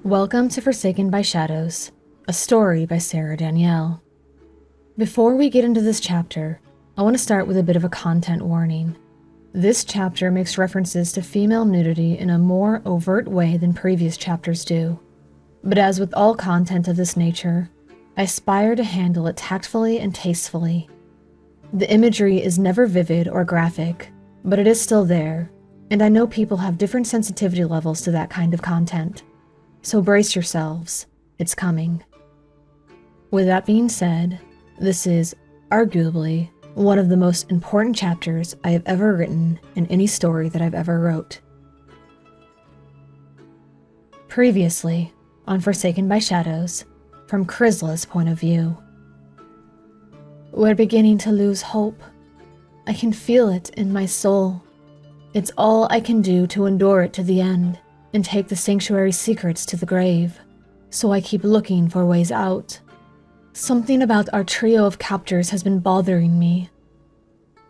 Welcome to Forsaken by Shadows, a story by Sarah Danielle. Before we get into this chapter, I want to start with a bit of a content warning. This chapter makes references to female nudity in a more overt way than previous chapters do. But as with all content of this nature, I aspire to handle it tactfully and tastefully. The imagery is never vivid or graphic, but it is still there, and I know people have different sensitivity levels to that kind of content. So brace yourselves, it's coming. With that being said, this is, arguably, one of the most important chapters I have ever written in any story that I've ever wrote. Previously, on Forsaken by Shadows, from Chrysla's point of view. We're beginning to lose hope. I can feel it in my soul. It's all I can do to endure it to the end and take the sanctuary's secrets to the grave, so I keep looking for ways out. Something about our trio of captors has been bothering me.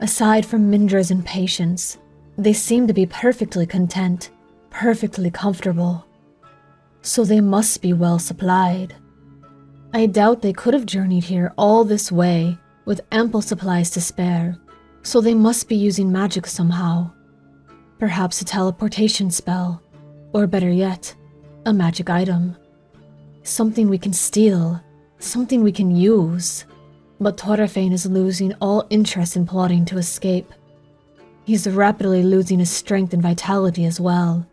Aside from Mindra's impatience, they seem to be perfectly content, perfectly comfortable. So they must be well supplied. I doubt they could have journeyed here all this way with ample supplies to spare, so they must be using magic somehow. Perhaps a teleportation spell, or better yet, a magic item. Something we can steal, something we can use. But Thorfinn is losing all interest in plotting to escape. He's rapidly losing his strength and vitality as well,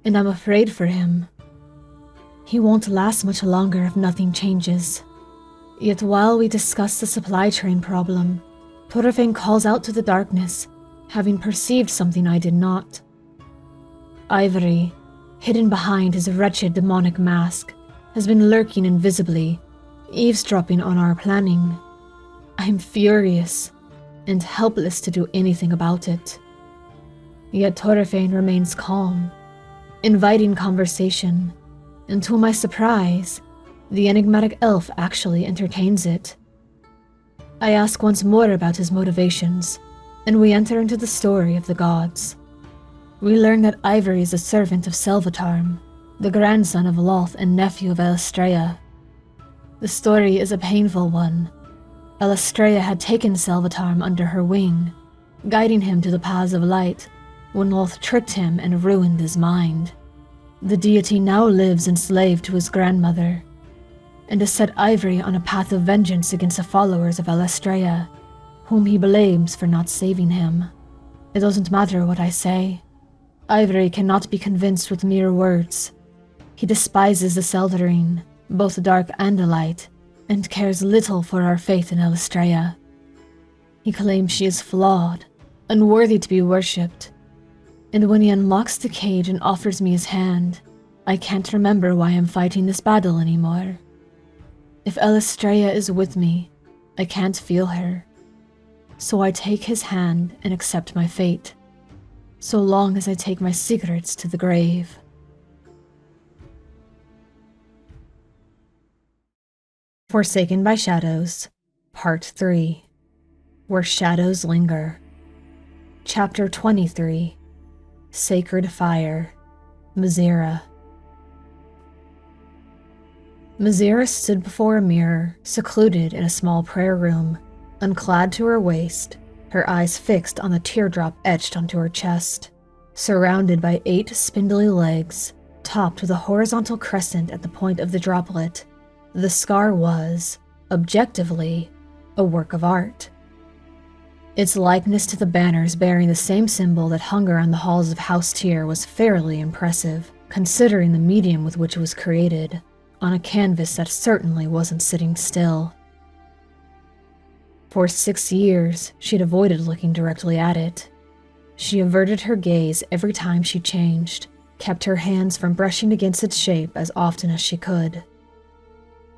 and I'm afraid for him. He won't last much longer if nothing changes. Yet while we discuss the supply train problem, Thorfinn calls out to the darkness, having perceived something I did not. Ivory, hidden behind his wretched demonic mask, has been lurking invisibly, eavesdropping on our planning. I'm furious and helpless to do anything about it. Yet Thorfinn remains calm, inviting conversation, and to my surprise, the enigmatic elf actually entertains it. I ask once more about his motivations, and we enter into the story of the gods. We learn that Ivory is a servant of Selvatarm, the grandson of Loth and nephew of Elistrea. The story is a painful one. Elistrea had taken Selvatarm under her wing, guiding him to the paths of light, when Loth tricked him and ruined his mind. The deity now lives enslaved to his grandmother, and has set Ivory on a path of vengeance against the followers of Elistrea, whom he blames for not saving him. It doesn't matter what I say. Ivory cannot be convinced with mere words. He despises the Seldarine, both dark and light, and cares little for our faith in Elistrea. He claims she is flawed, unworthy to be worshipped, and when he unlocks the cage and offers me his hand, I can't remember why I'm fighting this battle anymore. If Elistrea is with me, I can't feel her, so I take his hand and accept my fate, so long as I take my secrets to the grave. Forsaken by Shadows, Part 3, Where Shadows Linger. Chapter 23, Sacred Fire, Mazira. Mazira stood before a mirror, secluded in a small prayer room, unclad to her waist, her eyes fixed on the teardrop etched onto her chest, surrounded by 8 spindly legs, topped with a horizontal crescent at the point of the droplet. The scar was, objectively, a work of art. Its likeness to the banners bearing the same symbol that hung around the halls of House Tyr was fairly impressive, considering the medium with which it was created, on a canvas that certainly wasn't sitting still. For 6 years, she'd avoided looking directly at it. She averted her gaze every time she changed, kept her hands from brushing against its shape as often as she could.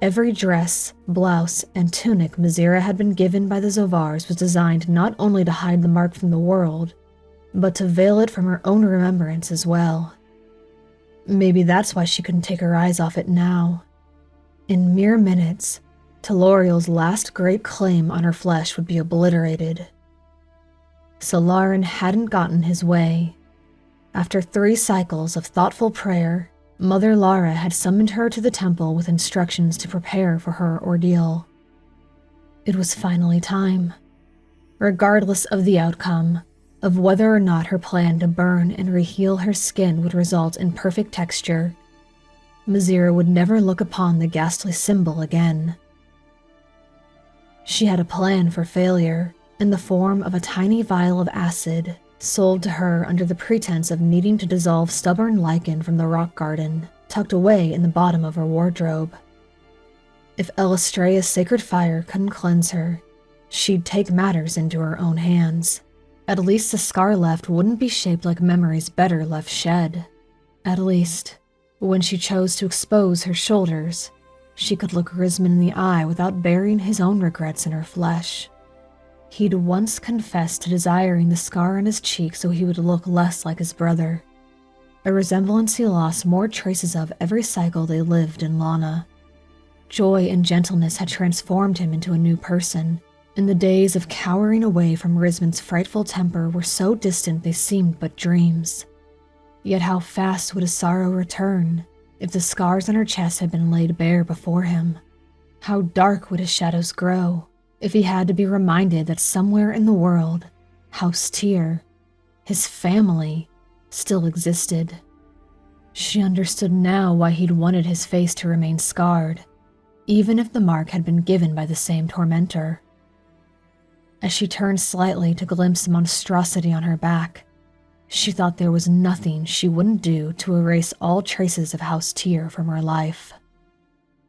Every dress, blouse, and tunic Mazira had been given by the Zovars was designed not only to hide the mark from the world, but to veil it from her own remembrance as well. Maybe that's why she couldn't take her eyes off it now. In mere minutes, Teloriel's last great claim on her flesh would be obliterated. Solarin hadn't gotten his way. After 3 cycles of thoughtful prayer, Mother Lara had summoned her to the temple with instructions to prepare for her ordeal. It was finally time. Regardless of the outcome, of whether or not her plan to burn and reheal her skin would result in perfect texture, Mazira would never look upon the ghastly symbol again. She had a plan for failure in the form of a tiny vial of acid sold to her under the pretense of needing to dissolve stubborn lichen from the rock garden tucked away in the bottom of her wardrobe. If Elistrea's sacred fire couldn't cleanse her, she'd take matters into her own hands. At least the scar left wouldn't be shaped like memories better left shed. At least, when she chose to expose her shoulders, she could look Rizman in the eye without burying his own regrets in her flesh. He'd once confessed to desiring the scar on his cheek so he would look less like his brother, a resemblance he lost more traces of every cycle they lived in Lana. Joy and gentleness had transformed him into a new person, and the days of cowering away from Rizman's frightful temper were so distant they seemed but dreams. Yet how fast would his sorrow return if the scars on her chest had been laid bare before him? How dark would his shadows grow if he had to be reminded that somewhere in the world, House Tyr, his family, still existed. She understood now why he'd wanted his face to remain scarred, even if the mark had been given by the same tormentor. As she turned slightly to glimpse the monstrosity on her back, she thought there was nothing she wouldn't do to erase all traces of House Tyr from her life.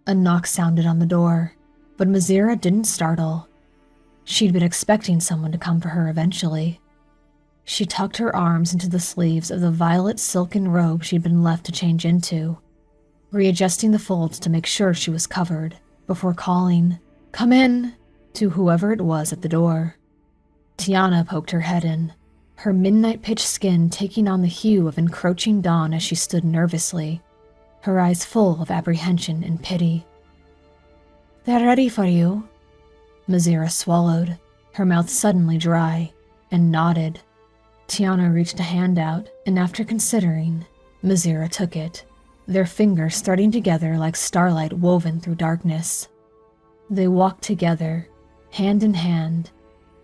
A knock sounded on the door, but Mazira didn't startle. She'd been expecting someone to come for her eventually. She tucked her arms into the sleeves of the violet silken robe she'd been left to change into, readjusting the folds to make sure she was covered, before calling, "Come in," to whoever it was at the door. Tiana poked her head in, her midnight-pitch skin taking on the hue of encroaching dawn as she stood nervously, her eyes full of apprehension and pity. "They're ready for you." Mazira swallowed, her mouth suddenly dry, and nodded. Tiana reached a hand out, and after considering, Mazira took it, their fingers threading together like starlight woven through darkness. They walked together, hand in hand,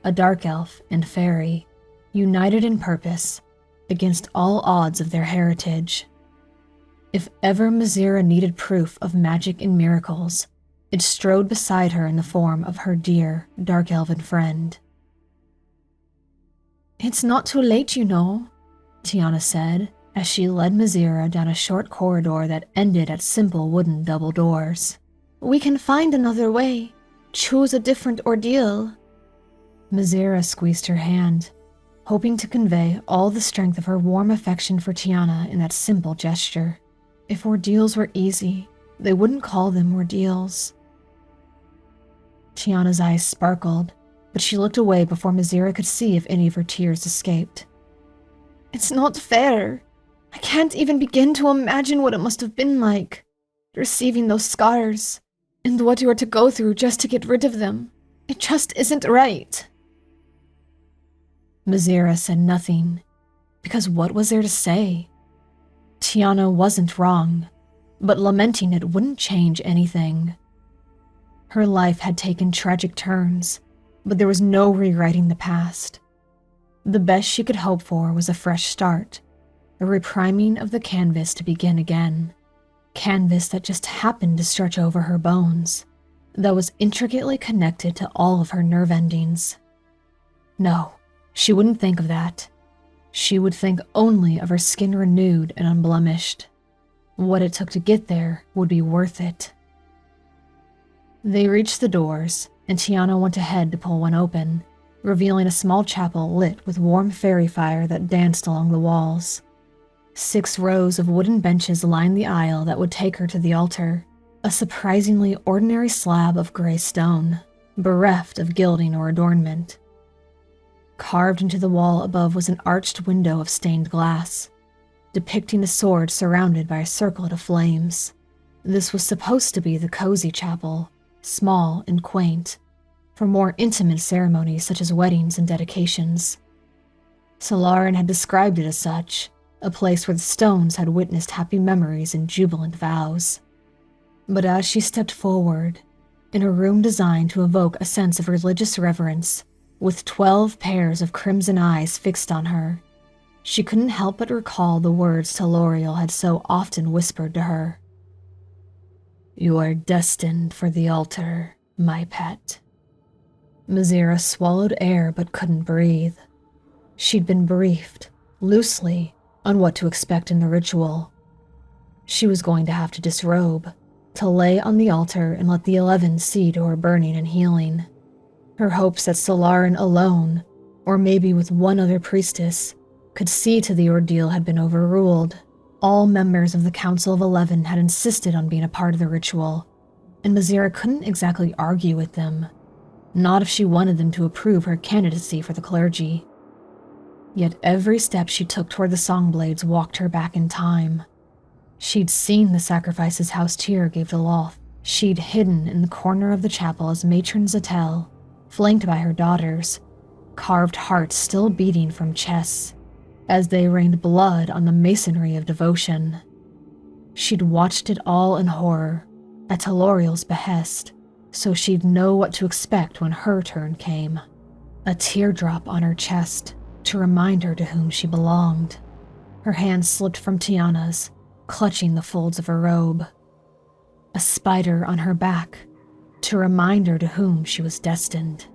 a dark elf and fairy, united in purpose, against all odds of their heritage. If ever Mazira needed proof of magic and miracles, it strode beside her in the form of her dear, dark elven friend. "It's not too late, you know," Tiana said, as she led Mazira down a short corridor that ended at simple wooden double doors. "We can find another way. Choose a different ordeal." Mazira squeezed her hand, hoping to convey all the strength of her warm affection for Tiana in that simple gesture. If ordeals were easy, they wouldn't call them ordeals. Tiana's eyes sparkled, but she looked away before Mazira could see if any of her tears escaped. "It's not fair. I can't even begin to imagine what it must have been like, receiving those scars, and what you are to go through just to get rid of them. It just isn't right." Mazira said nothing, because what was there to say? Tiana wasn't wrong, but lamenting it wouldn't change anything. Her life had taken tragic turns, but there was no rewriting the past. The best she could hope for was a fresh start, a repriming of the canvas to begin again. Canvas that just happened to stretch over her bones, that was intricately connected to all of her nerve endings. No, she wouldn't think of that. She would think only of her skin renewed and unblemished. What it took to get there would be worth it. They reached the doors, and Tiana went ahead to pull one open, revealing a small chapel lit with warm fairy fire that danced along the walls. 6 rows of wooden benches lined the aisle that would take her to the altar, a surprisingly ordinary slab of gray stone, bereft of gilding or adornment. Carved into the wall above was an arched window of stained glass, depicting a sword surrounded by a circlet of flames. This was supposed to be the cozy chapel, small and quaint, for more intimate ceremonies such as weddings and dedications. Solarin had described it as such, a place where the stones had witnessed happy memories and jubilant vows. But as she stepped forward, in a room designed to evoke a sense of religious reverence, with 12 pairs of crimson eyes fixed on her, she couldn't help but recall the words Teloriel had so often whispered to her. "You are destined for the altar, my pet." Mazira swallowed air but couldn't breathe. She'd been briefed, loosely, on what to expect in the ritual. She was going to have to disrobe, to lay on the altar and let the 11 see to her burning and healing. Her hopes that Solaran alone, or maybe with one other priestess, could see to the ordeal had been overruled. All members of the Council of 11 had insisted on being a part of the ritual, and Mazira couldn't exactly argue with them, not if she wanted them to approve her candidacy for the clergy. Yet every step she took toward the Songblades walked her back in time. She'd seen the sacrifices House Tyr gave to Loth. She'd hidden in the corner of the chapel as Matron Zatel, flanked by her daughters, carved hearts still beating from chests, as they rained blood on the masonry of devotion. She'd watched it all in horror, at Teloriel's behest, so she'd know what to expect when her turn came. A teardrop on her chest, to remind her to whom she belonged. Her hand slipped from Tiana's, clutching the folds of her robe. A spider on her back, to remind her to whom she was destined.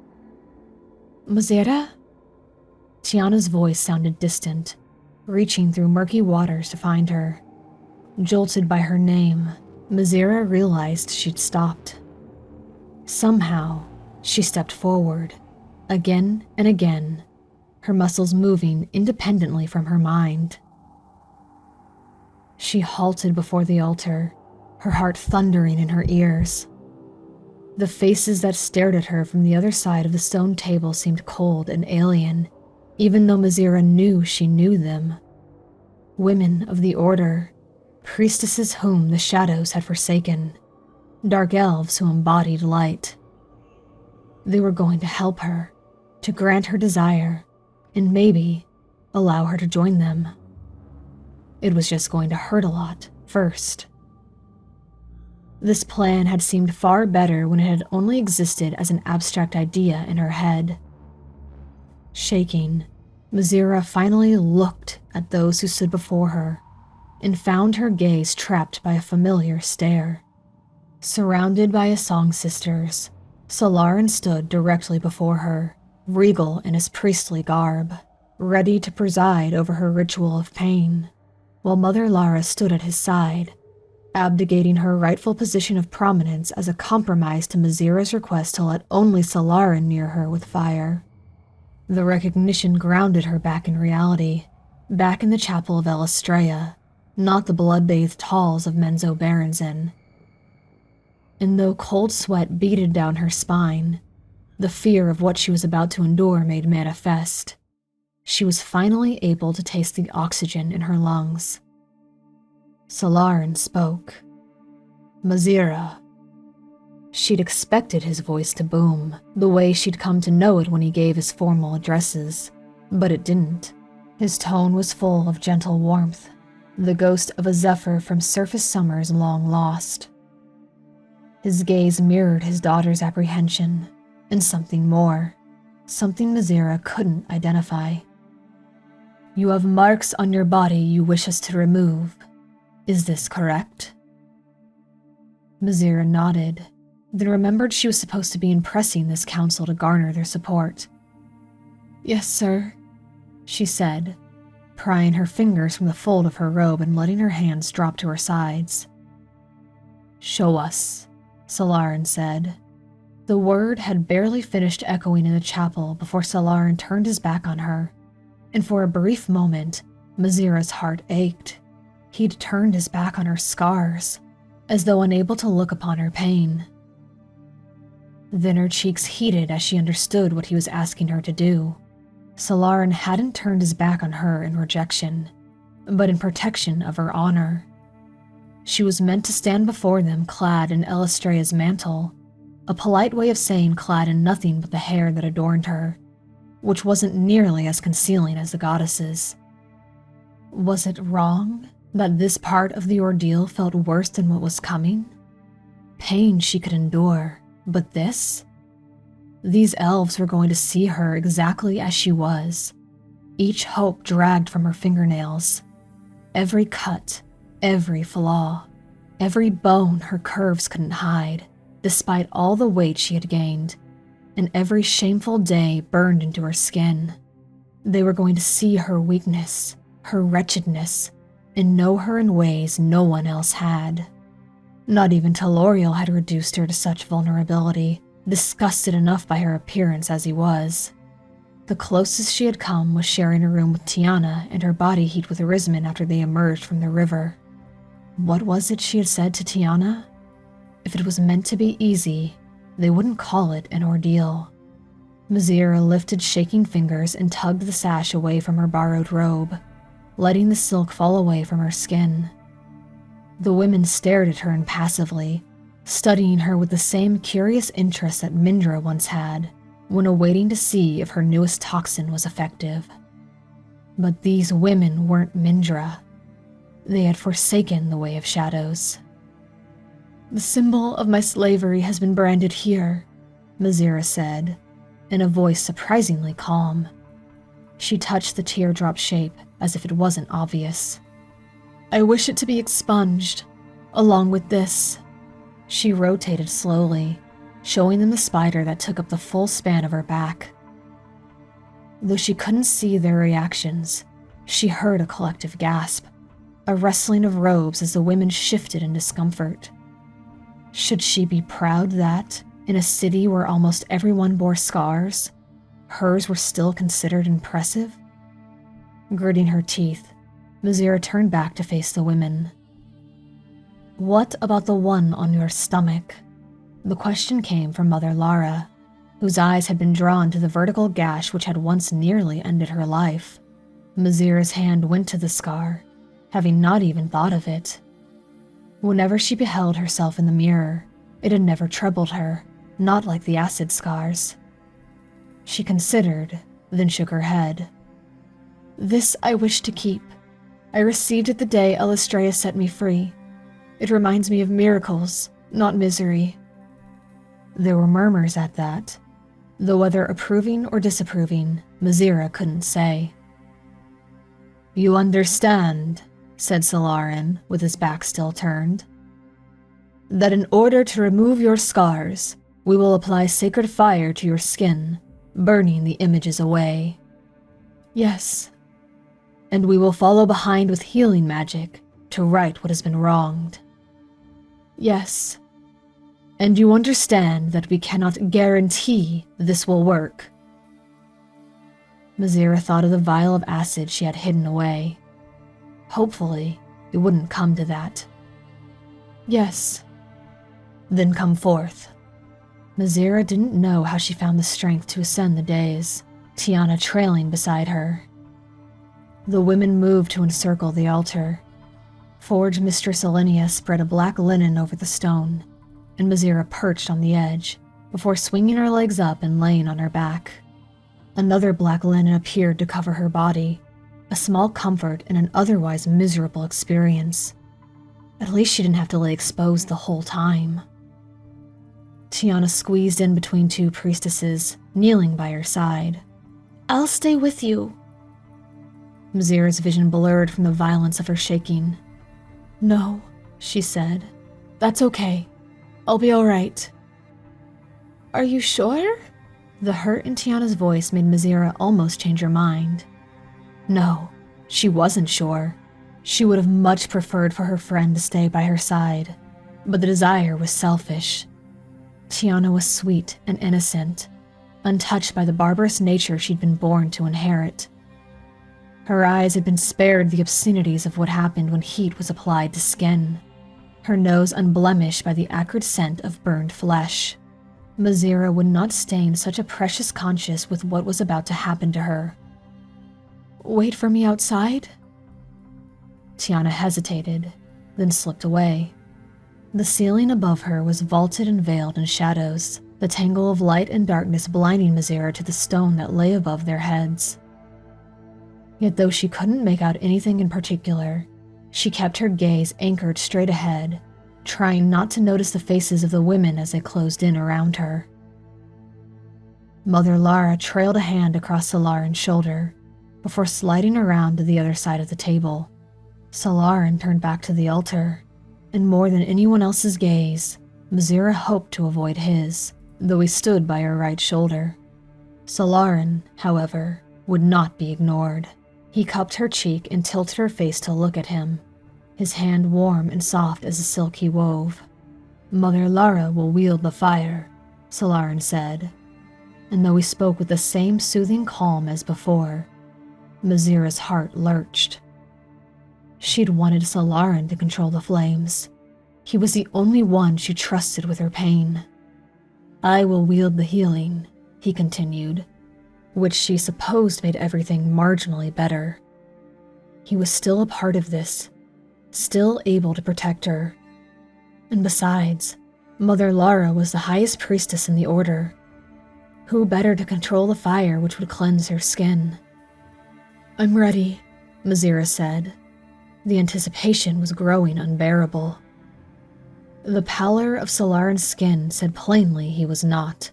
"Mazira?" Tiana's voice sounded distant, reaching through murky waters to find her. Jolted by her name, Mazira realized she'd stopped. Somehow, she stepped forward, again and again, her muscles moving independently from her mind. She halted before the altar, her heart thundering in her ears. The faces that stared at her from the other side of the stone table seemed cold and alien, even though Mazira knew she knew them. Women of the Order, priestesses whom the shadows had forsaken, dark elves who embodied light. They were going to help her, to grant her desire, and maybe allow her to join them. It was just going to hurt a lot first. This plan had seemed far better when it had only existed as an abstract idea in her head. Shaking, Mazira finally looked at those who stood before her and found her gaze trapped by a familiar stare. Surrounded by his song sisters, Solaran stood directly before her, regal in his priestly garb, ready to preside over her ritual of pain, while Mother Lara stood at his side, abdicating her rightful position of prominence as a compromise to Mazira's request to let only Solaran near her with fire. The recognition grounded her back in reality, back in the chapel of Elistrea, not the blood-bathed halls of Menzo Berenzin. And though cold sweat beaded down her spine, the fear of what she was about to endure made manifest. She was finally able to taste the oxygen in her lungs. Solaran spoke. "Mazira." She'd expected his voice to boom, the way she'd come to know it when he gave his formal addresses, but it didn't. His tone was full of gentle warmth, the ghost of a zephyr from surface summers long lost. His gaze mirrored his daughter's apprehension, and something more, something Mazira couldn't identify. "You have marks on your body you wish us to remove. Is this correct?" Mazira nodded, then remembered she was supposed to be impressing this council to garner their support. "Yes, sir," she said, prying her fingers from the fold of her robe and letting her hands drop to her sides. "Show us," Solaran said. The word had barely finished echoing in the chapel before Solaran turned his back on her, and for a brief moment, Mazira's heart ached. He'd turned his back on her scars, as though unable to look upon her pain. Then her cheeks heated as she understood what he was asking her to do. Solaran hadn't turned his back on her in rejection, but in protection of her honor. She was meant to stand before them clad in Elistrea's mantle, a polite way of saying clad in nothing but the hair that adorned her, which wasn't nearly as concealing as the goddess's. Was it wrong that this part of the ordeal felt worse than what was coming? Pain she could endure, but this? These elves were going to see her exactly as she was, each hope dragged from her fingernails. Every cut, every flaw, every bone her curves couldn't hide, despite all the weight she had gained, and every shameful day burned into her skin. They were going to see her weakness, her wretchedness, and know her in ways no one else had. Not even Teloriel had reduced her to such vulnerability, disgusted enough by her appearance as he was. The closest she had come was sharing a room with Tiana and her body heat with Arisman after they emerged from the river. What was it she had said to Tiana? If it was meant to be easy, they wouldn't call it an ordeal. Mazira lifted shaking fingers and tugged the sash away from her borrowed robe, letting the silk fall away from her skin. The women stared at her impassively, studying her with the same curious interest that Mindra once had, when awaiting to see if her newest toxin was effective. But these women weren't Mindra. They had forsaken the way of shadows. "The symbol of my slavery has been branded here," Mazira said, in a voice surprisingly calm. She touched the teardrop shape as if it wasn't obvious. "I wish it to be expunged, along with this." She rotated slowly, showing them the spider that took up the full span of her back. Though she couldn't see their reactions, she heard a collective gasp, a rustling of robes as the women shifted in discomfort. Should she be proud that, in a city where almost everyone bore scars, hers were still considered impressive? Gritting her teeth, Mazira turned back to face the women. "What about the one on your stomach?" The question came from Mother Lara, whose eyes had been drawn to the vertical gash which had once nearly ended her life. Mazira's hand went to the scar, having not even thought of it. Whenever she beheld herself in the mirror, it had never troubled her, not like the acid scars. She considered, then shook her head. "This I wish to keep. I received it the day Elistrea set me free. It reminds me of miracles, not misery." There were murmurs at that, though whether approving or disapproving, Mazira couldn't say. "You understand," said Solarin, with his back still turned, "that in order to remove your scars, we will apply sacred fire to your skin, burning the images away." "Yes." "And we will follow behind with healing magic to right what has been wronged." "Yes." "And you understand that we cannot guarantee this will work." Mazira thought of the vial of acid she had hidden away. Hopefully, it wouldn't come to that. "Yes." "Then come forth." Mazira didn't know how she found the strength to ascend the dais, Tiana trailing beside her. The women moved to encircle the altar. Forge Mistress Alinea spread a black linen over the stone, and Mazira perched on the edge, before swinging her legs up and laying on her back. Another black linen appeared to cover her body, a small comfort in an otherwise miserable experience. At least she didn't have to lay exposed the whole time. Tiana squeezed in between two priestesses, kneeling by her side. "I'll stay with you." Mazira's vision blurred from the violence of her shaking. "No," she said. "That's okay. I'll be all right." "Are you sure?" The hurt in Tiana's voice made Mazira almost change her mind. No, she wasn't sure. She would have much preferred for her friend to stay by her side, but the desire was selfish. Tiana was sweet and innocent, untouched by the barbarous nature she'd been born to inherit. Her eyes had been spared the obscenities of what happened when heat was applied to skin, her nose unblemished by the acrid scent of burned flesh. Mazira would not stain such a precious conscience with what was about to happen to her. "Wait for me outside?" Tiana hesitated, then slipped away. The ceiling above her was vaulted and veiled in shadows, the tangle of light and darkness blinding Mazira to the stone that lay above their heads. Yet though she couldn't make out anything in particular, she kept her gaze anchored straight ahead, trying not to notice the faces of the women as they closed in around her. Mother Lara trailed a hand across Solarin's shoulder before sliding around to the other side of the table. Solarin turned back to the altar, and more than anyone else's gaze, Mazira hoped to avoid his, though he stood by her right shoulder. Solarin, however, would not be ignored. He cupped her cheek and tilted her face to look at him, his hand warm and soft as the silk he wove. "Mother Lara will wield the fire," Solarin said, and though he spoke with the same soothing calm as before, Mazira's heart lurched. She'd wanted Solarin to control the flames. He was the only one she trusted with her pain. "I will wield the healing," he continued, which she supposed made everything marginally better. He was still a part of this, still able to protect her. And besides, Mother Lara was the highest priestess in the order. Who better to control the fire which would cleanse her skin? "I'm ready," Mazira said. The anticipation was growing unbearable. The pallor of Solarin's skin said plainly he was not,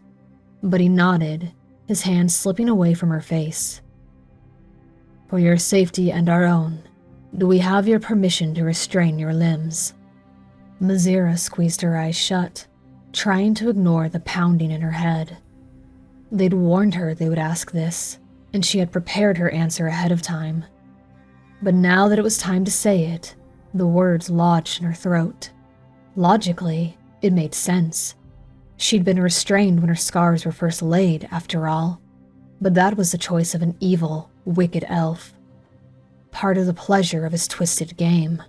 but he nodded, his hand slipping away from her face. "For your safety and our own, do we have your permission to restrain your limbs?" Mazira squeezed her eyes shut, trying to ignore the pounding in her head. They'd warned her they would ask this, and she had prepared her answer ahead of time. But now that it was time to say it, the words lodged in her throat. Logically, it made sense. She'd been restrained when her scars were first laid, after all, but that was the choice of an evil, wicked elf. Part of the pleasure of his twisted game.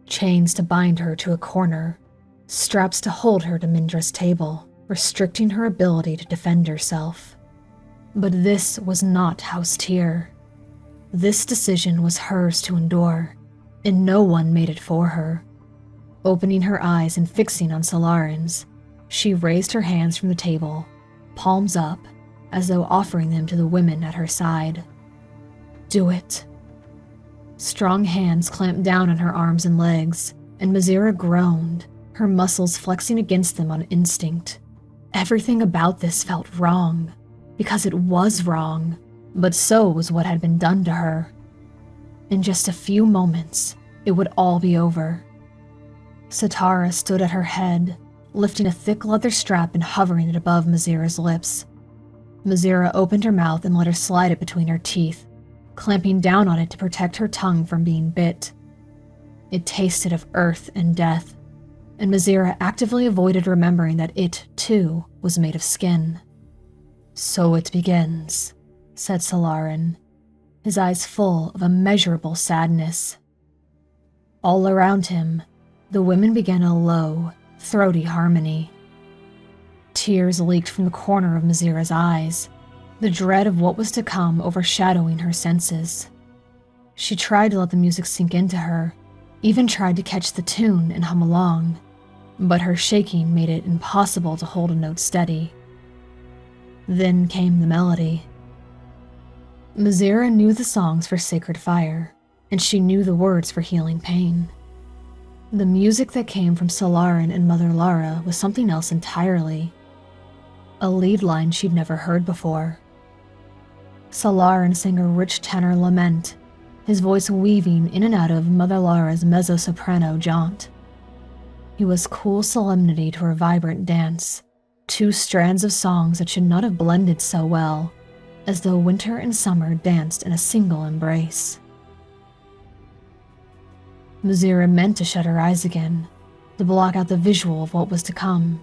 Chains to bind her to a corner, straps to hold her to Mindra's table, restricting her ability to defend herself. But this was not House Tyr. This decision was hers to endure, and no one made it for her. Opening her eyes and fixing on Solarin's, she raised her hands from the table, palms up, as though offering them to the women at her side. "Do it." Strong hands clamped down on her arms and legs, and Mazira groaned, her muscles flexing against them on instinct. Everything about this felt wrong, because it was wrong, but so was what had been done to her. In just a few moments, it would all be over. Sitara stood at her head, lifting a thick leather strap and hovering it above Mazira's lips. Mazira opened her mouth and let her slide it between her teeth, clamping down on it to protect her tongue from being bit. It tasted of earth and death, and Mazira actively avoided remembering that it, too, was made of skin. "So it begins," said Solarin, his eyes full of immeasurable sadness. All around him, the women began a low, throaty harmony. Tears leaked from the corner of Mazira's eyes, the dread of what was to come overshadowing her senses. She tried to let the music sink into her, even tried to catch the tune and hum along, but her shaking made it impossible to hold a note steady. Then came the melody. Mazira knew the songs for Sacred Fire, and she knew the words for Healing Pain. The music that came from Solarin and Mother Lara was something else entirely. A lead line she'd never heard before. Solarin sang a rich tenor lament, his voice weaving in and out of Mother Lara's mezzo-soprano jaunt. It was cool solemnity to her vibrant dance, two strands of songs that should not have blended so well, as though winter and summer danced in a single embrace. Mazira meant to shut her eyes again, to block out the visual of what was to come,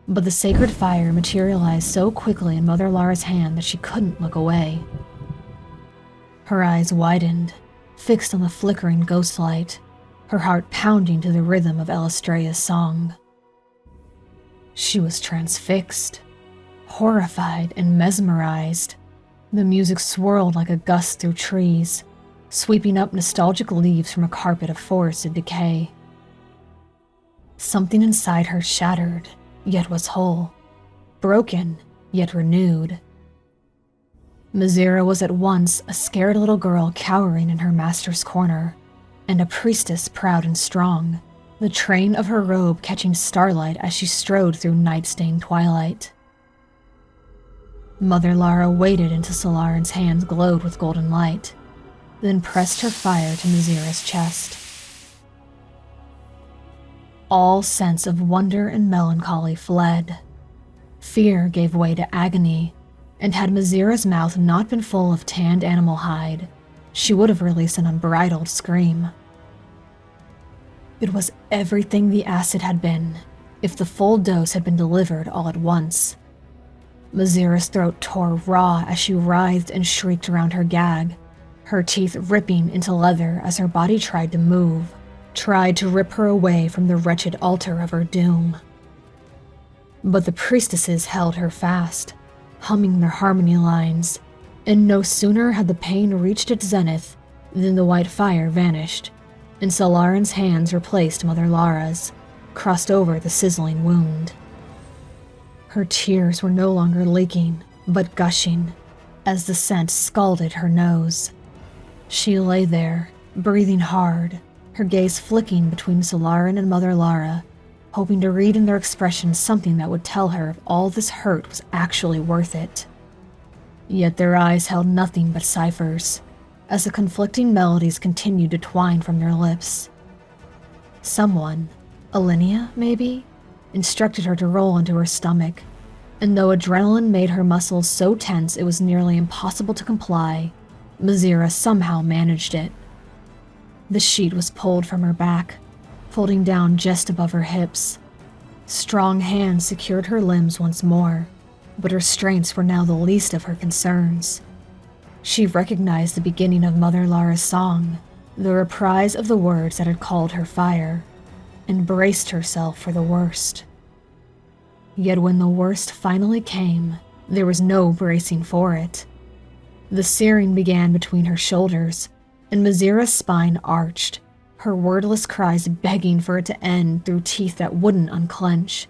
but the sacred fire materialized so quickly in Mother Lara's hand that she couldn't look away. Her eyes widened, fixed on the flickering ghost light, her heart pounding to the rhythm of Elistrea's song. She was transfixed, horrified and mesmerized. The music swirled like a gust through trees, sweeping up nostalgic leaves from a carpet of forested decay. Something inside her shattered, yet was whole, broken, yet renewed. Mazira was at once a scared little girl cowering in her master's corner, and a priestess proud and strong, the train of her robe catching starlight as she strode through night-stained twilight. Mother Lara waited until Solaran's hands glowed with golden light, then pressed her fire to Mazira's chest. All sense of wonder and melancholy fled. Fear gave way to agony, and had Mazira's mouth not been full of tanned animal hide, she would have released an unbridled scream. It was everything the acid had been, if the full dose had been delivered all at once. Mazira's throat tore raw as she writhed and shrieked around her gag, her teeth ripping into leather as her body tried to move, tried to rip her away from the wretched altar of her doom. But the priestesses held her fast, humming their harmony lines, and no sooner had the pain reached its zenith than the white fire vanished, and Solaran's hands replaced Mother Lara's, crossed over the sizzling wound. Her tears were no longer leaking, but gushing, as the scent scalded her nose. She lay there, breathing hard, her gaze flicking between Solaran and Mother Lara, hoping to read in their expressions something that would tell her if all this hurt was actually worth it. Yet their eyes held nothing but ciphers, as the conflicting melodies continued to twine from their lips. Someone, Alinea maybe, instructed her to roll into her stomach, and though adrenaline made her muscles so tense it was nearly impossible to comply, Mazira somehow managed it. The sheet was pulled from her back, folding down just above her hips. Strong hands secured her limbs once more, but restraints were now the least of her concerns. She recognized the beginning of Mother Lara's song, the reprise of the words that had called her fire, and braced herself for the worst. Yet when the worst finally came, there was no bracing for it. The searing began between her shoulders, and Mazira's spine arched, her wordless cries begging for it to end through teeth that wouldn't unclench.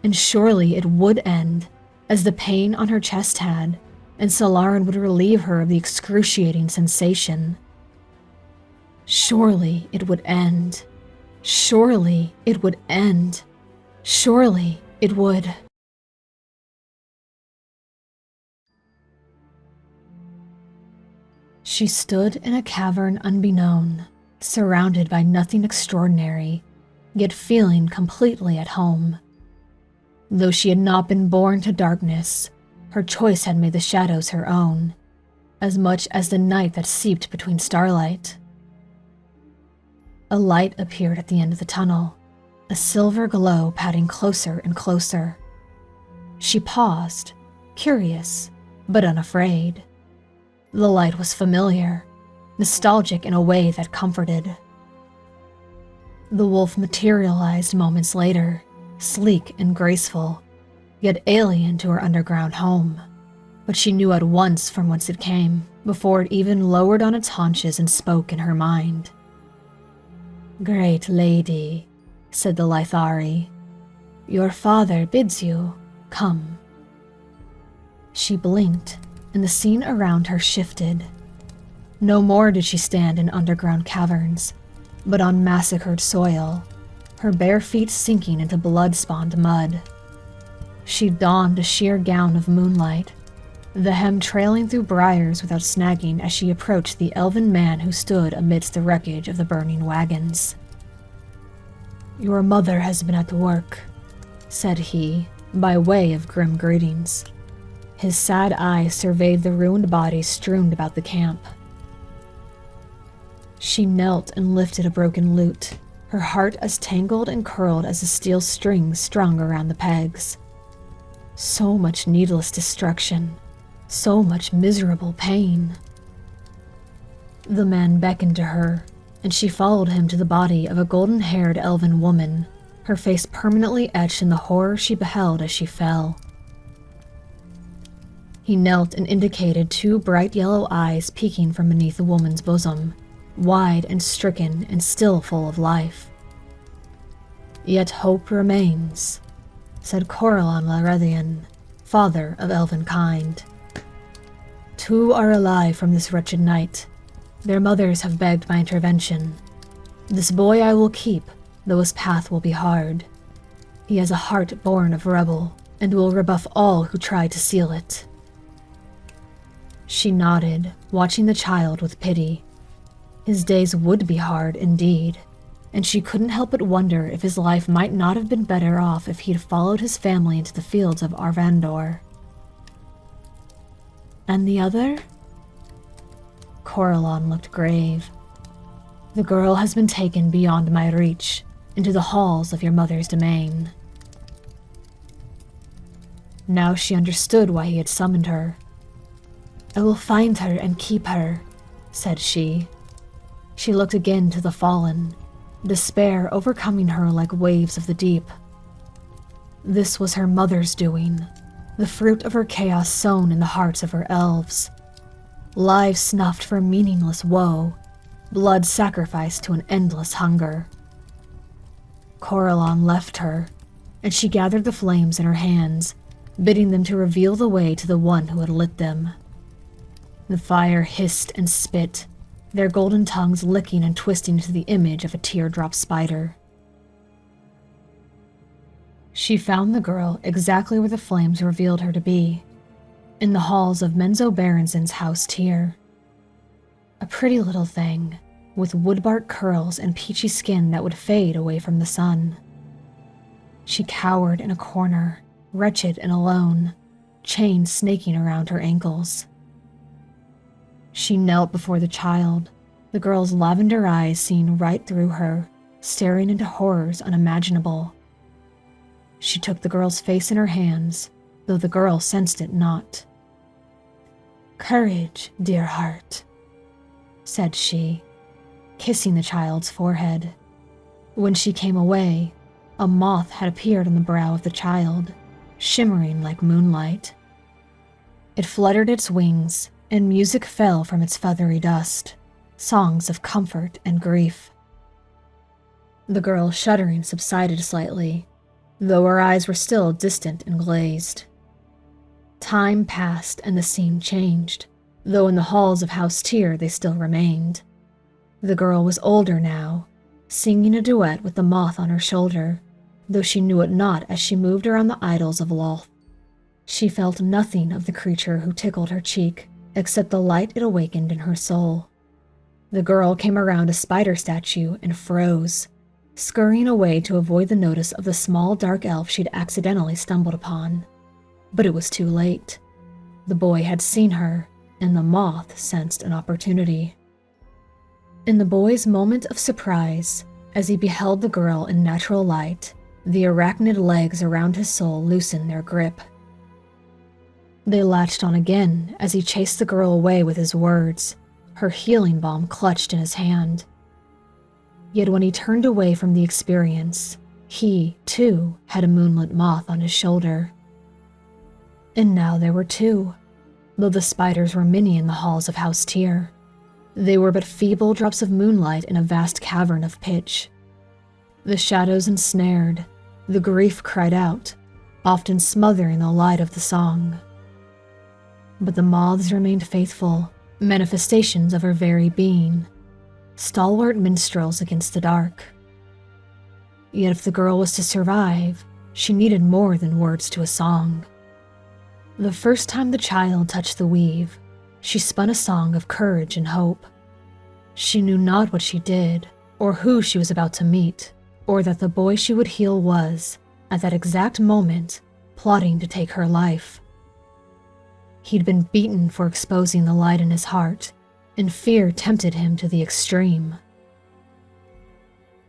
And surely it would end, as the pain on her chest had, and Solaran would relieve her of the excruciating sensation. Surely it would end. Surely it would end. Surely it would. She stood in a cavern unbeknown, surrounded by nothing extraordinary, yet feeling completely at home. Though she had not been born to darkness, her choice had made the shadows her own, as much as the night that seeped between starlight. A light appeared at the end of the tunnel, a silver glow padding closer and closer. She paused, curious, but unafraid. The light was familiar, nostalgic in a way that comforted. The wolf materialized moments later, sleek and graceful, yet alien to her underground home. But she knew at once from whence it came, before it even lowered on its haunches and spoke in her mind. "Great lady," said the Lithari, "your father bids you come." She blinked, and the scene around her shifted. No more did she stand in underground caverns, but on massacred soil, her bare feet sinking into blood-spawned mud. She donned a sheer gown of moonlight, the hem trailing through briars without snagging as she approached the elven man who stood amidst the wreckage of the burning wagons. "Your mother has been at work," said he, by way of grim greetings. His sad eyes surveyed the ruined bodies strewn about the camp. She knelt and lifted a broken lute, her heart as tangled and curled as the steel strings strung around the pegs. So much needless destruction, so much miserable pain. The man beckoned to her, and she followed him to the body of a golden-haired elven woman, her face permanently etched in the horror she beheld as she fell. He knelt and indicated two bright yellow eyes peeking from beneath the woman's bosom, wide and stricken and still full of life. "Yet hope remains," said Coralon Larethian, father of elven kind. 2 are alive from this wretched night. Their mothers have begged my intervention. This boy I will keep, though his path will be hard. He has a heart born of rebel, and will rebuff all who try to seal it." She nodded, watching the child with pity. His days would be hard indeed, and she couldn't help but wonder if his life might not have been better off if he'd followed his family into the fields of Arvandor. "And the other?" Coralon looked grave. "The girl has been taken beyond my reach, into the halls of your mother's domain." Now she understood why he had summoned her. "I will find her and keep her," said she. She looked again to the fallen, despair overcoming her like waves of the deep. This was her mother's doing, the fruit of her chaos sown in the hearts of her elves. Lives snuffed for meaningless woe, blood sacrificed to an endless hunger. Coralon left her, and she gathered the flames in her hands, bidding them to reveal the way to the one who had lit them. The fire hissed and spit, their golden tongues licking and twisting into the image of a teardrop spider. She found the girl exactly where the flames revealed her to be, in the halls of Menzo Berenson's house tier. A pretty little thing, with woodbark curls and peachy skin that would fade away from the sun. She cowered in a corner, wretched and alone, chains snaking around her ankles. She knelt before the child, the girl's lavender eyes seeing right through her, staring into horrors unimaginable. She took the girl's face in her hands, though the girl sensed it not. "Courage, dear heart," said she, kissing the child's forehead. When she came away, a moth had appeared on the brow of the child, shimmering like moonlight. It fluttered its wings, and music fell from its feathery dust, songs of comfort and grief. The girl, shuddering, subsided slightly, though her eyes were still distant and glazed. Time passed and the scene changed, though in the halls of House Tyr they still remained. The girl was older now, singing a duet with the moth on her shoulder, though she knew it not as she moved around the idols of Lolth. She felt nothing of the creature who tickled her cheek, except the light it awakened in her soul. The girl came around a spider statue and froze, scurrying away to avoid the notice of the small dark elf she'd accidentally stumbled upon. But it was too late. The boy had seen her, and the moth sensed an opportunity. In the boy's moment of surprise, as he beheld the girl in natural light, the arachnid legs around his soul loosened their grip. They latched on again as he chased the girl away with his words, her healing balm clutched in his hand. Yet when he turned away from the experience, he, too, had a moonlit moth on his shoulder. And now there were two, though the spiders were many in the halls of House Tyr. They were but feeble drops of moonlight in a vast cavern of pitch. The shadows ensnared, the grief cried out, often smothering the light of the song. But the moths remained faithful, manifestations of her very being, stalwart minstrels against the dark. Yet if the girl was to survive, she needed more than words to a song. The first time the child touched the weave, she spun a song of courage and hope. She knew not what she did, or who she was about to meet, or that the boy she would heal was, at that exact moment, plotting to take her life. He'd been beaten for exposing the light in his heart, and fear tempted him to the extreme.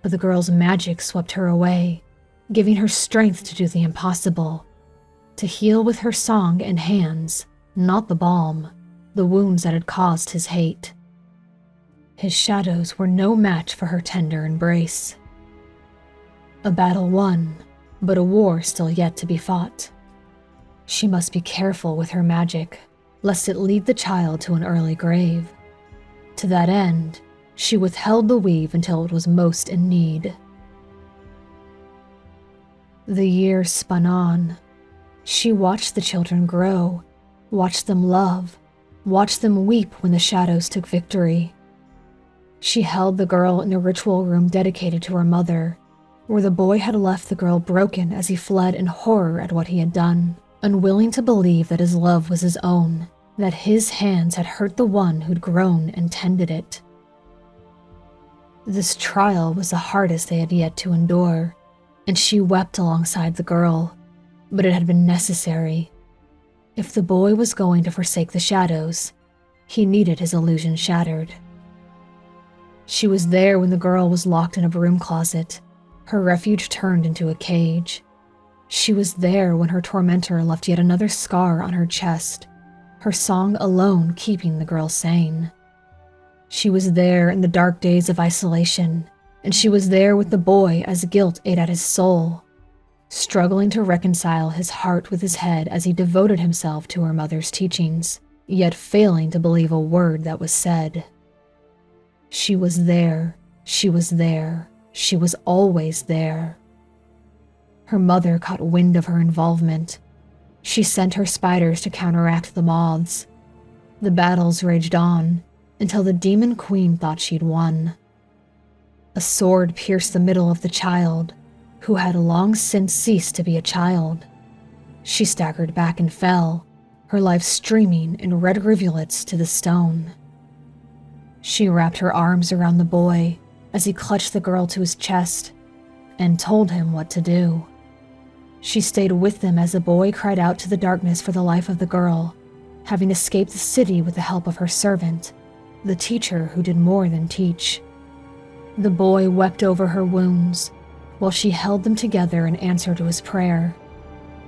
But the girl's magic swept her away, giving her strength to do the impossible, to heal with her song and hands, not the balm, the wounds that had caused his hate. His shadows were no match for her tender embrace. A battle won, but a war still yet to be fought. She must be careful with her magic, lest it lead the child to an early grave. To that end, she withheld the weave until it was most in need. The years spun on. She watched the children grow, watched them love, watched them weep when the shadows took victory. She held the girl in a ritual room dedicated to her mother, where the boy had left the girl broken as he fled in horror at what he had done, unwilling to believe that his love was his own, that his hands had hurt the one who'd grown and tended it. This trial was the hardest they had yet to endure, and she wept alongside the girl, but it had been necessary. If the boy was going to forsake the shadows, he needed his illusion shattered. She was there when the girl was locked in a broom closet, her refuge turned into a cage. She was there when her tormentor left yet another scar on her chest, her song alone keeping the girl sane. She was there in the dark days of isolation, and she was there with the boy as guilt ate at his soul, struggling to reconcile his heart with his head as he devoted himself to her mother's teachings, yet failing to believe a word that was said. She was there, she was there, she was always there. Her mother caught wind of her involvement. She sent her spiders to counteract the moths. The battles raged on until the demon queen thought she'd won. A sword pierced the middle of the child, who had long since ceased to be a child. She staggered back and fell, her life streaming in red rivulets to the stone. She wrapped her arms around the boy as he clutched the girl to his chest and told him what to do. She stayed with them as the boy cried out to the darkness for the life of the girl, having escaped the city with the help of her servant, the teacher who did more than teach. The boy wept over her wounds, while she held them together in answer to his prayer,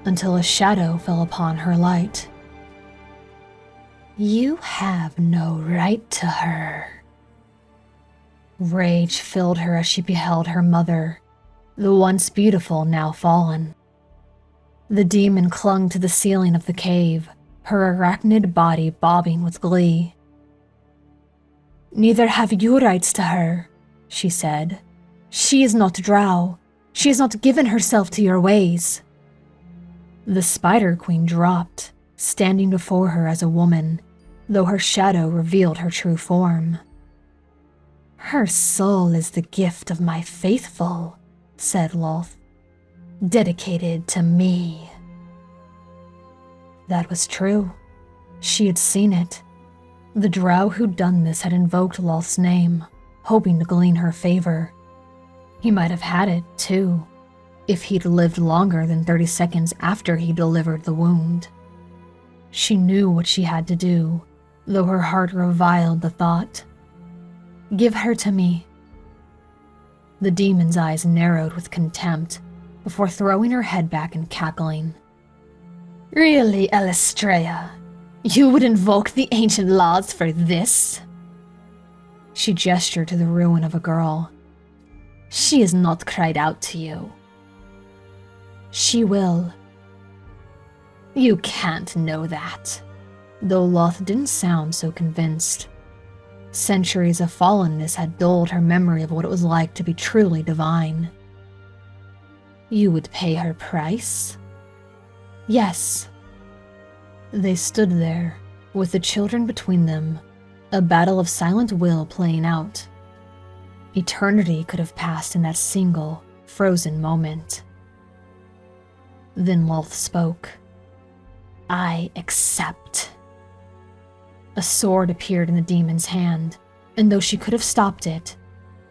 until a shadow fell upon her light. "You have no right to her." Rage filled her as she beheld her mother, the once beautiful now fallen. The demon clung to the ceiling of the cave, her arachnid body bobbing with glee. "Neither have you rights to her," she said. "She is not drow. She has not given herself to your ways." The Spider Queen dropped, standing before her as a woman, though her shadow revealed her true form. "Her soul is the gift of my faithful," said Loth, "dedicated to me." That was true. She had seen it. The drow who'd done this had invoked Loth's name, hoping to glean her favor. He might have had it, too, if he'd lived longer than 30 seconds after he delivered the wound. She knew what she had to do, though her heart reviled the thought. "Give her to me." The demon's eyes narrowed with contempt before throwing her head back and cackling. "Really, Elistrea? You would invoke the ancient laws for this?" She gestured to the ruin of a girl. "She has not cried out to you." "She will." "You can't know that," though Loth didn't sound so convinced. Centuries of fallenness had dulled her memory of what it was like to be truly divine. "You would pay her price?" "Yes." They stood there, with the children between them, a battle of silent will playing out. Eternity could have passed in that single, frozen moment. Then Loth spoke. "I accept." A sword appeared in the demon's hand, and though she could have stopped it,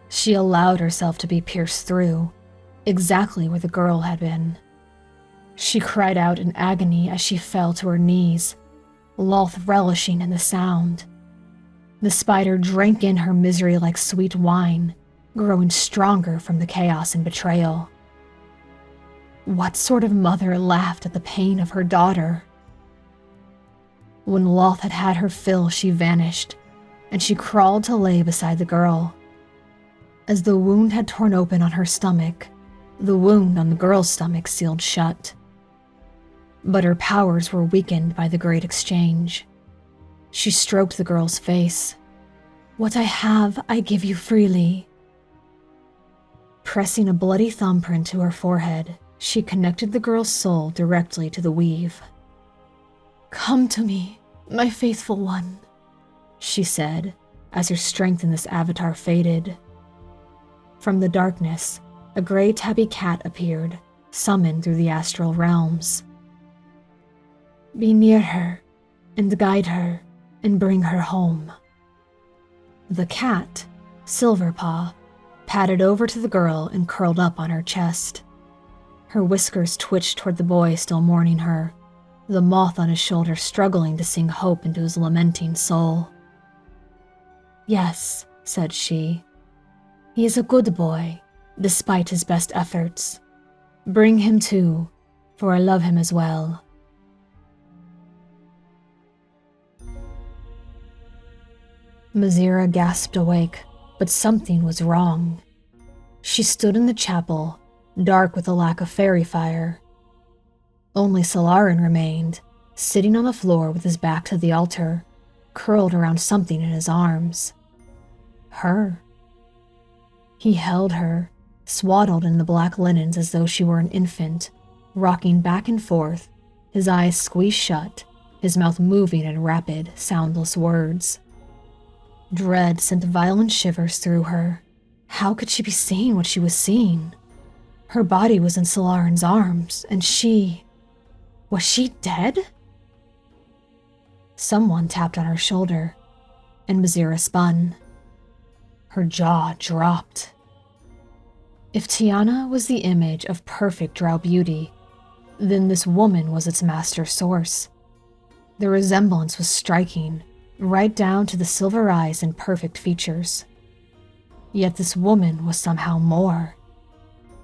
she allowed herself to be pierced through, exactly where the girl had been. She cried out in agony as she fell to her knees, Loth relishing in the sound. The spider drank in her misery like sweet wine, growing stronger from the chaos and betrayal. What sort of mother laughed at the pain of her daughter? When Loth had had her fill, she vanished, and she crawled to lay beside the girl. As the wound had torn open on her stomach, the wound on the girl's stomach sealed shut. But her powers were weakened by the great exchange. She stroked the girl's face. "What I have, I give you freely." Pressing a bloody thumbprint to her forehead, she connected the girl's soul directly to the weave. "Come to me," My faithful one, she said, as her strength in this avatar faded. From the darkness, a gray tabby cat appeared, summoned through the astral realms. Be near her, and guide her, and bring her home. The cat, Silverpaw, padded over to the girl and curled up on her chest. Her whiskers twitched toward the boy still mourning her, the moth on his shoulder struggling to sing hope into his lamenting soul. Yes, said she. He is a good boy, despite his best efforts. Bring him too, for I love him as well. Mazira gasped awake, but something was wrong. She stood in the chapel, dark with a lack of fairy fire. Only Solarin remained, sitting on the floor with his back to the altar, curled around something in his arms. Her. He held her, swaddled in the black linens as though she were an infant, rocking back and forth, his eyes squeezed shut, his mouth moving in rapid, soundless words. Dread sent violent shivers through her. How could she be seeing what she was seeing? Her body was in Solarin's arms, and she... Was she dead? Someone tapped on her shoulder, and Mazira spun. Her jaw dropped. If Tiana was the image of perfect drow beauty, then this woman was its master source. The resemblance was striking, right down to the silver eyes and perfect features. Yet this woman was somehow more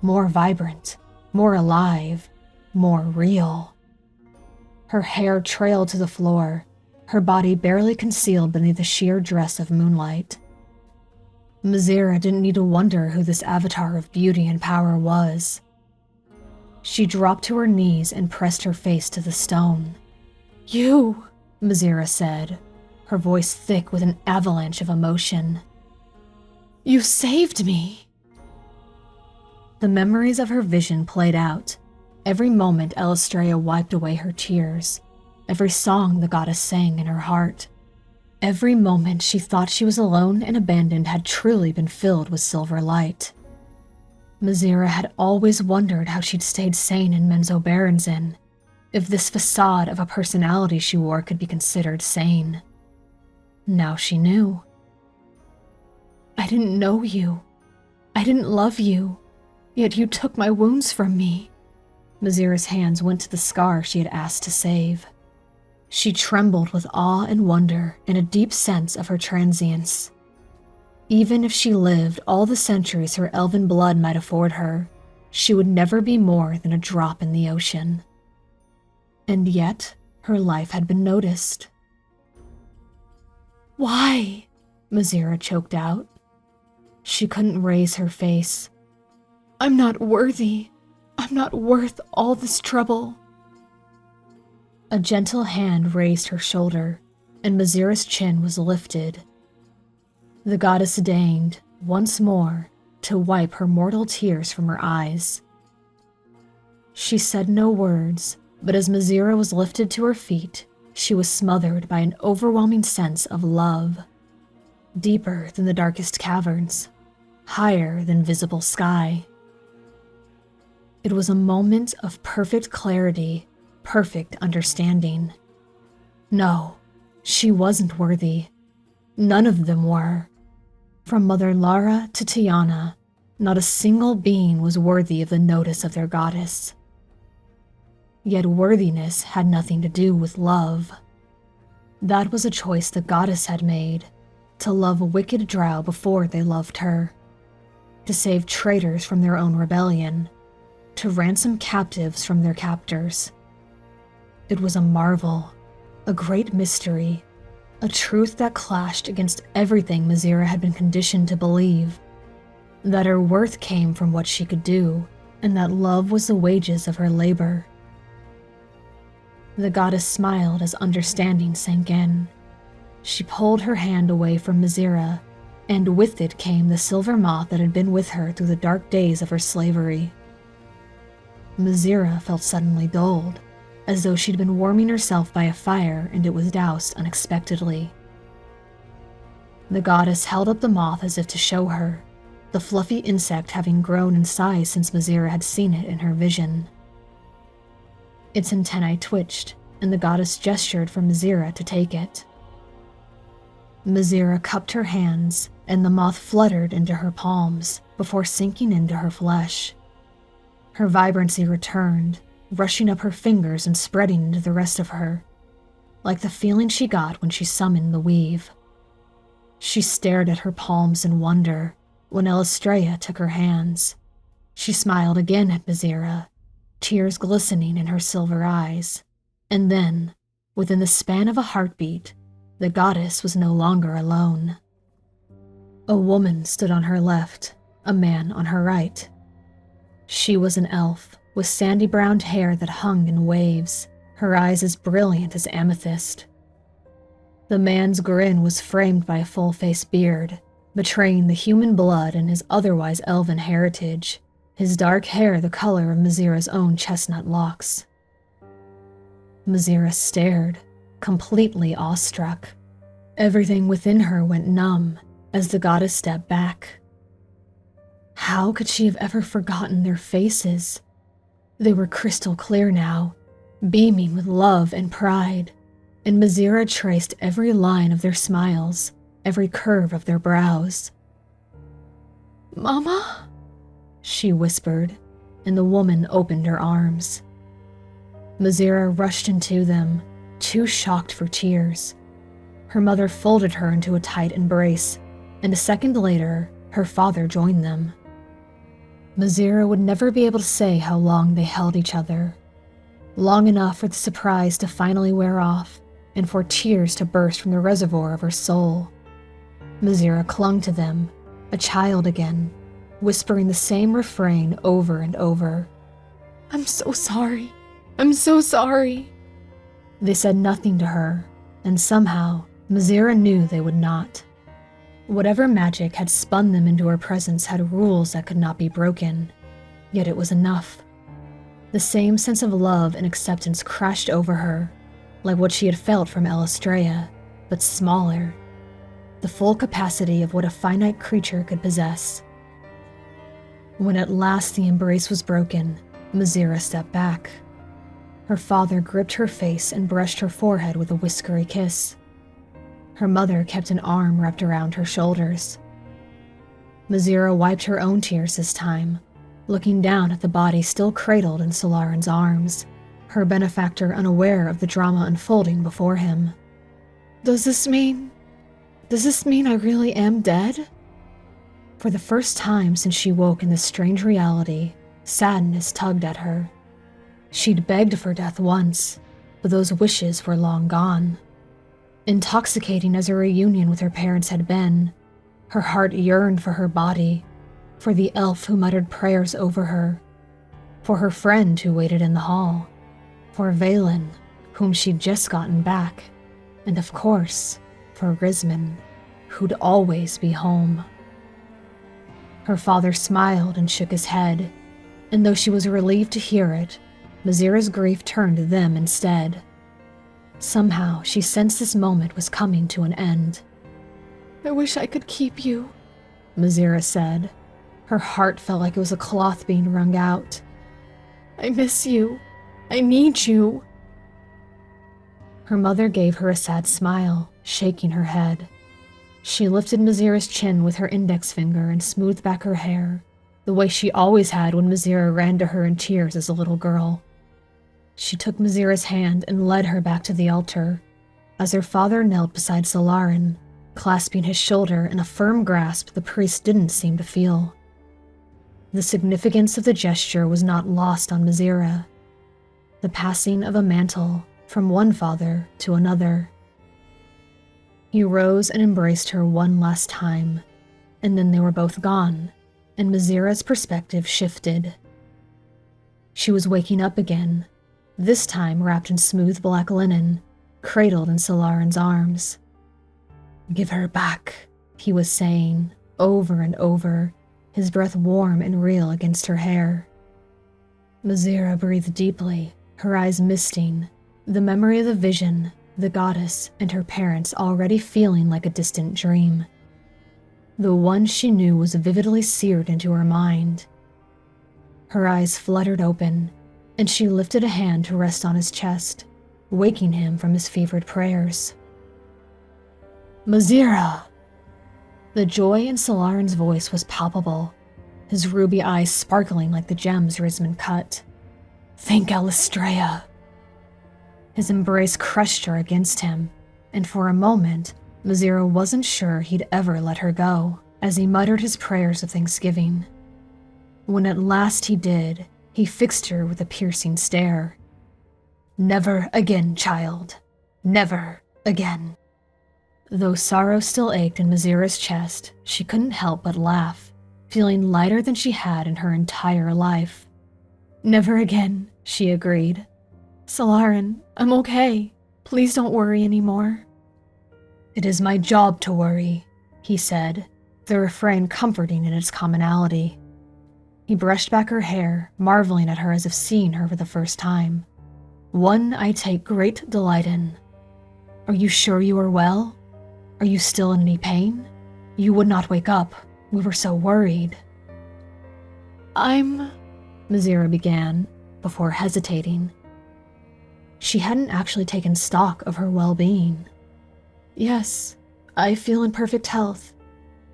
vibrant, more alive, more real. Her hair trailed to the floor, her body barely concealed beneath the sheer dress of moonlight. Mazira didn't need to wonder who this avatar of beauty and power was. She dropped to her knees and pressed her face to the stone. You, Mazira said, her voice thick with an avalanche of emotion. You saved me. The memories of her vision played out. Every moment Elistrea wiped away her tears, every song the goddess sang in her heart. Every moment she thought she was alone and abandoned had truly been filled with silver light. Mazira had always wondered how she'd stayed sane in Menzoberranzan, if this facade of a personality she wore could be considered sane. Now she knew. I didn't know you. I didn't love you, yet you took my wounds from me. Mazira's hands went to the scar she had asked to save. She trembled with awe and wonder and a deep sense of her transience. Even if she lived all the centuries her elven blood might afford her, she would never be more than a drop in the ocean. And yet, her life had been noticed. Why? Mazira choked out. She couldn't raise her face. I'm not worthy. I'm not worth all this trouble. A gentle hand raised her shoulder, and Mazira's chin was lifted. The goddess deigned, once more, to wipe her mortal tears from her eyes. She said no words, but as Mazira was lifted to her feet, she was smothered by an overwhelming sense of love. Deeper than the darkest caverns, higher than visible sky. It was a moment of perfect clarity, perfect understanding. No, she wasn't worthy. None of them were. From Mother Lara to Tiana, not a single being was worthy of the notice of their goddess. Yet worthiness had nothing to do with love. That was a choice the goddess had made, to love wicked drow before they loved her, to save traitors from their own rebellion, to ransom captives from their captors. It was a marvel, a great mystery, a truth that clashed against everything Mazira had been conditioned to believe, that her worth came from what she could do, and that love was the wages of her labor. The goddess smiled as understanding sank in. She pulled her hand away from Mazira, and with it came the silver moth that had been with her through the dark days of her slavery. Mazira felt suddenly dulled, as though she'd been warming herself by a fire and it was doused unexpectedly. The goddess held up the moth as if to show her, the fluffy insect having grown in size since Mazira had seen it in her vision. Its antennae twitched, and the goddess gestured for Mazira to take it. Mazira cupped her hands, and the moth fluttered into her palms before sinking into her flesh. Her vibrancy returned, rushing up her fingers and spreading into the rest of her, like the feeling she got when she summoned the weave. She stared at her palms in wonder when Elistrea took her hands. She smiled again at Mazira, tears glistening in her silver eyes, and then, within the span of a heartbeat, the goddess was no longer alone. A woman stood on her left, a man on her right. She was an elf, with sandy-browned hair that hung in waves, her eyes as brilliant as amethyst. The man's grin was framed by a full-face beard, betraying the human blood and his otherwise elven heritage, his dark hair the color of Mazira's own chestnut locks. Mazira stared, completely awestruck. Everything within her went numb as the goddess stepped back. How could she have ever forgotten their faces? They were crystal clear now, beaming with love and pride, and Mazira traced every line of their smiles, every curve of their brows. "Mama?" she whispered, and the woman opened her arms. Mazira rushed into them, too shocked for tears. Her mother folded her into a tight embrace, and a second later, her father joined them. Mazira would never be able to say how long they held each other. Long enough for the surprise to finally wear off, and for tears to burst from the reservoir of her soul. Mazira clung to them, a child again, whispering the same refrain over and over. "I'm so sorry. I'm so sorry." They said nothing to her, and somehow Mazira knew they would not. Whatever magic had spun them into her presence had rules that could not be broken, yet it was enough. The same sense of love and acceptance crashed over her, like what she had felt from Elistrea, but smaller. The full capacity of what a finite creature could possess. When at last the embrace was broken, Mazira stepped back. Her father gripped her face and brushed her forehead with a whiskery kiss. Her mother kept an arm wrapped around her shoulders. Mazira wiped her own tears this time, looking down at the body still cradled in Solaran's arms, her benefactor unaware of the drama unfolding before him. Does this mean I really am dead?" For the first time since she woke in this strange reality, sadness tugged at her. She'd begged for death once, but those wishes were long gone. Intoxicating as a reunion with her parents had been, her heart yearned for her body, for the elf who muttered prayers over her, for her friend who waited in the hall, for Valen, whom she'd just gotten back, and of course, for Rizman, who'd always be home. Her father smiled and shook his head, and though she was relieved to hear it, Mazira's grief turned to them instead. Somehow, she sensed this moment was coming to an end. "I wish I could keep you," Mazira said. Her heart felt like it was a cloth being wrung out. "I miss you. I need you." Her mother gave her a sad smile, shaking her head. She lifted Mazira's chin with her index finger and smoothed back her hair, the way she always had when Mazira ran to her in tears as a little girl. She took Mazira's hand and led her back to the altar, as her father knelt beside Solaran, clasping his shoulder in a firm grasp the priest didn't seem to feel. The significance of the gesture was not lost on Mazira. The passing of a mantle from one father to another. He rose and embraced her one last time, and then they were both gone, and Mazira's perspective shifted. She was waking up again, this time wrapped in smooth black linen, cradled in Solaran's arms. "Give her back," he was saying, over and over, his breath warm and real against her hair. Mazira breathed deeply, her eyes misting, the memory of the vision, the goddess, and her parents already feeling like a distant dream. The one she knew was vividly seared into her mind. Her eyes fluttered open, and she lifted a hand to rest on his chest, waking him from his fevered prayers. Mazira! The joy in Solarin's voice was palpable, his ruby eyes sparkling like the gems Rizman cut. Thank Elistrea! His embrace crushed her against him, and for a moment, Mazira wasn't sure he'd ever let her go, as he muttered his prayers of thanksgiving. When at last he did, he fixed her with a piercing stare. Never again, child. Never again. Though sorrow still ached in Mazira's chest, she couldn't help but laugh, feeling lighter than she had in her entire life. Never again, she agreed. Solarin, I'm okay. Please don't worry anymore. It is my job to worry, he said, the refrain comforting in its commonality. He brushed back her hair, marveling at her as if seeing her for the first time. One I take great delight in. Are you sure you are well? Are you still in any pain? You would not wake up. We were so worried. Mazira began, before hesitating. She hadn't actually taken stock of her well-being. Yes, I feel in perfect health.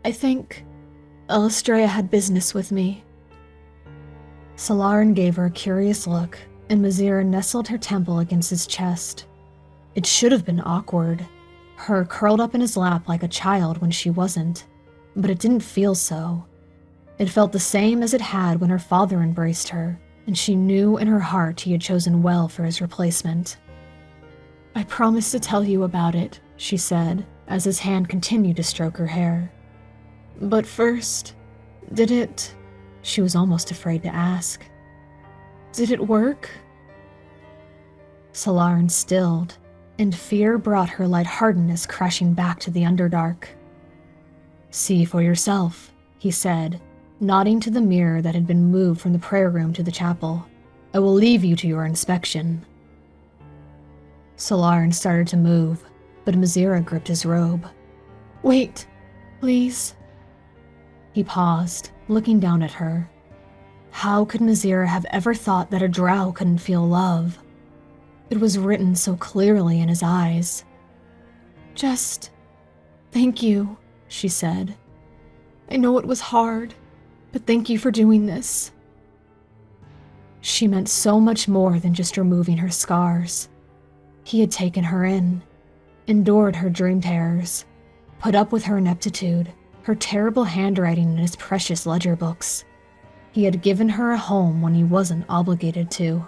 I think Elistrea had business with me. Solarin gave her a curious look, and Mazira nestled her temple against his chest. It should have been awkward, her curled up in his lap like a child when she wasn't, but it didn't feel so. It felt the same as it had when her father embraced her, and she knew in her heart he had chosen well for his replacement. I promised to tell you about it, she said, as his hand continued to stroke her hair. But first, did it... She was almost afraid to ask. Did it work? Solarin stilled, and fear brought her lightheartedness crashing back to the Underdark. See for yourself, he said, nodding to the mirror that had been moved from the prayer room to the chapel. I will leave you to your inspection. Solarin started to move, but Mazira gripped his robe. Wait, please. He paused, looking down at her. How could Mazira have ever thought that a drow couldn't feel love? It was written so clearly in his eyes. Just thank you, she said. I know it was hard, but thank you for doing this. She meant so much more than just removing her scars. He had taken her in, endured her dream terrors, put up with her ineptitude, her terrible handwriting in his precious ledger books. He had given her a home when he wasn't obligated to.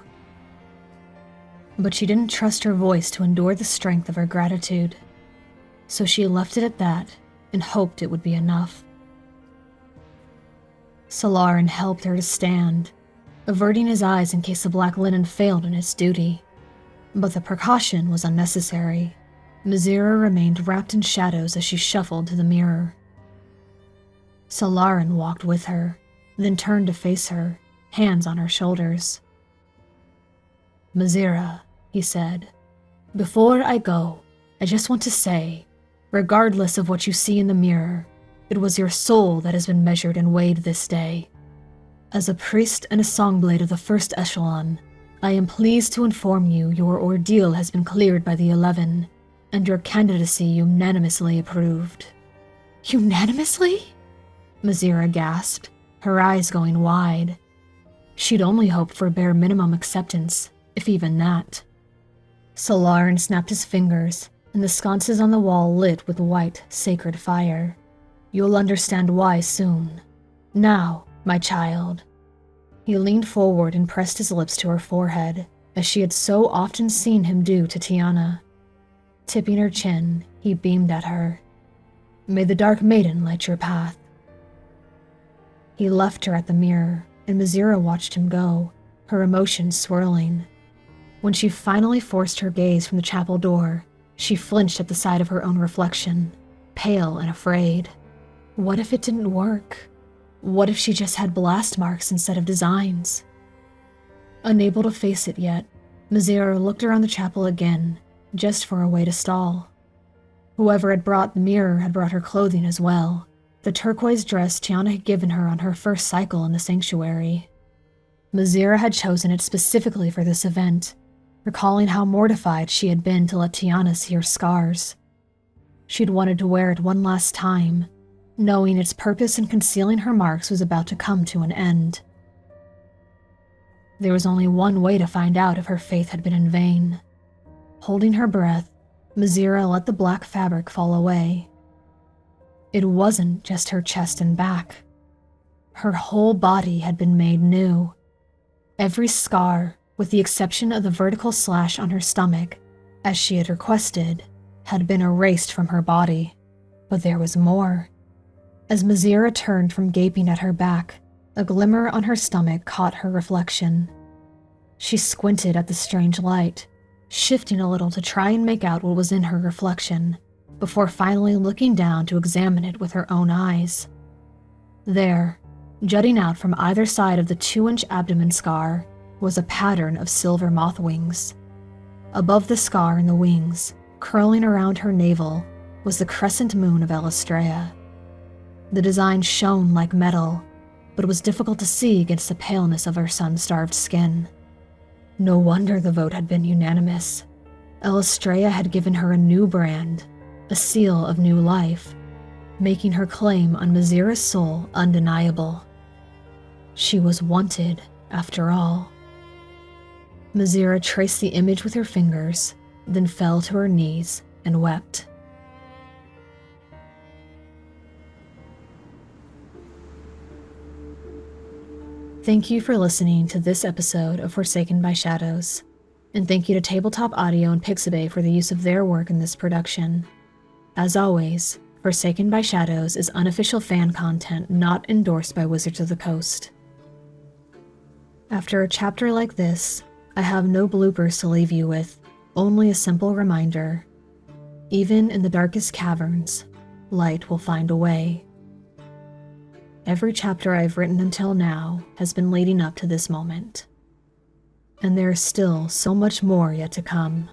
But she didn't trust her voice to endure the strength of her gratitude, so she left it at that and hoped it would be enough. Solarin helped her to stand, averting his eyes in case the black linen failed in its duty. But the precaution was unnecessary. Mazira remained wrapped in shadows as she shuffled to the mirror. Solarin walked with her, then turned to face her, hands on her shoulders. Mazira, he said, before I go, I just want to say, regardless of what you see in the mirror, it was your soul that has been measured and weighed this day. As a priest and a songblade of the first echelon, I am pleased to inform you your ordeal has been cleared by the 11, and your candidacy unanimously approved. Unanimously? Mazira gasped, her eyes going wide. She'd only hoped for bare minimum acceptance, if even that. Solarin snapped his fingers, and the sconces on the wall lit with white, sacred fire. You'll understand why soon. Now, my child. He leaned forward and pressed his lips to her forehead, as she had so often seen him do to Tiana. Tipping her chin, he beamed at her. May the Dark Maiden light your path. He left her at the mirror, and Mazira watched him go, her emotions swirling. When she finally forced her gaze from the chapel door, she flinched at the sight of her own reflection, pale and afraid. What if it didn't work? What if she just had blast marks instead of designs? Unable to face it yet, Mazira looked around the chapel again, just for a way to stall. Whoever had brought the mirror had brought her clothing as well, the turquoise dress Tiana had given her on her first cycle in the sanctuary. Mazira had chosen it specifically for this event, recalling how mortified she had been to let Tiana see her scars. She'd wanted to wear it one last time, knowing its purpose in concealing her marks was about to come to an end. There was only one way to find out if her faith had been in vain. Holding her breath, Mazira let the black fabric fall away. It wasn't just her chest and back. Her whole body had been made new. Every scar, with the exception of the vertical slash on her stomach, as she had requested, had been erased from her body. But there was more. As Mazira turned from gaping at her back, a glimmer on her stomach caught her reflection. She squinted at the strange light, shifting a little to try and make out what was in her reflection, before finally looking down to examine it with her own eyes. There, jutting out from either side of the 2-inch abdomen scar, was a pattern of silver moth wings. Above the scar and the wings, curling around her navel, was the crescent moon of Elistrea. The design shone like metal, but was difficult to see against the paleness of her sun-starved skin. No wonder the vote had been unanimous. Elistrea had given her a new brand, a seal of new life, making her claim on Mazira's soul undeniable. She was wanted, after all. Mazira traced the image with her fingers, then fell to her knees and wept. Thank you for listening to this episode of Forsaken by Shadows, and thank you to Tabletop Audio and Pixabay for the use of their work in this production. As always, Forsaken by Shadows is unofficial fan content not endorsed by Wizards of the Coast. After a chapter like this, I have no bloopers to leave you with, only a simple reminder. Even in the darkest caverns, light will find a way. Every chapter I've written until now has been leading up to this moment, and there is still so much more yet to come.